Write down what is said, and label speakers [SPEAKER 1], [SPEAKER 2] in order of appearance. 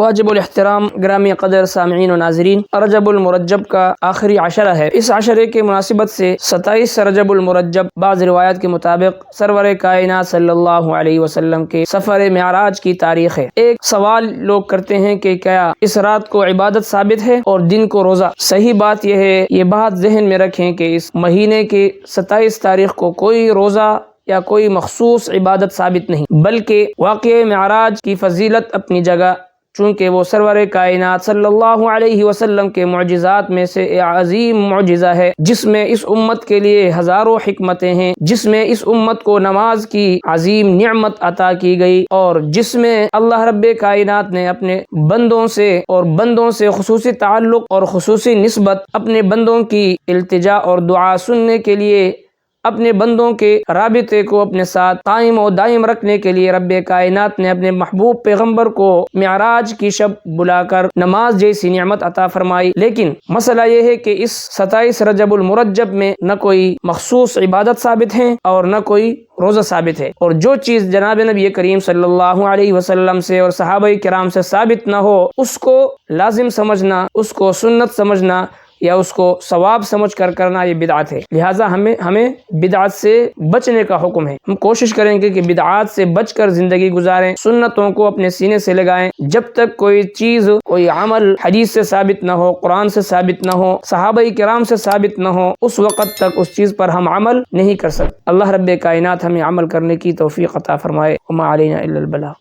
[SPEAKER 1] واجب الاحترام گرامی قدر سامعین و ناظرین، رجب المرجب کا آخری عشرہ ہے۔ اس عشرے کے مناسبت سے 27 رجب المرجب بعض روایات کے مطابق سرور کائنات صلی اللہ علیہ وسلم کے سفر معراج کی تاریخ ہے۔ ایک سوال لوگ کرتے ہیں کہ کیا اس رات کو عبادت ثابت ہے اور دن کو روزہ؟ صحیح بات یہ ہے، یہ بات ذہن میں رکھیں کہ اس مہینے کی 27 تاریخ کو کوئی روزہ یا کوئی مخصوص عبادت ثابت نہیں، بلکہ واقعہ معراج کی فضیلت اپنی جگہ، چونکہ وہ سرور کائنات صلی اللہ علیہ وسلم کے معجزات میں سے ایک عظیم معجزہ ہے، جس میں اس امت کے لیے ہزاروں حکمتیں ہیں، جس میں اس امت کو نماز کی عظیم نعمت عطا کی گئی، اور جس میں اللہ رب کائنات نے اپنے بندوں سے خصوصی تعلق اور خصوصی نسبت، اپنے بندوں کی التجا اور دعا سننے کے لیے، اپنے بندوں کے رابطے کو اپنے ساتھ قائم و دائم رکھنے کے لیے رب کائنات نے اپنے محبوب پیغمبر کو معراج کی شب بلا کر نماز جیسی نعمت عطا فرمائی۔ لیکن مسئلہ یہ ہے کہ اس 27 رجب المرجب میں نہ کوئی مخصوص عبادت ثابت ہے اور نہ کوئی روزہ ثابت ہے، اور جو چیز جناب نبی کریم صلی اللہ علیہ وسلم سے اور صحابہ کرام سے ثابت نہ ہو، اس کو لازم سمجھنا، اس کو سنت سمجھنا یا اس کو ثواب سمجھ کر کرنا، یہ بدعت ہے۔ لہٰذا ہمیں بدعات سے بچنے کا حکم ہے۔ ہم کوشش کریں گے کہ بدعات سے بچ کر زندگی گزاریں، سنتوں کو اپنے سینے سے لگائیں۔ جب تک کوئی چیز، کوئی عمل حدیث سے ثابت نہ ہو، قرآن سے ثابت نہ ہو، صحابہ کرام سے ثابت نہ ہو، اس وقت تک اس چیز پر ہم عمل نہیں کر سکتے۔ اللہ رب کائنات ہمیں عمل کرنے کی توفیق عطا فرمائے۔ وما علینا الا البلاغ۔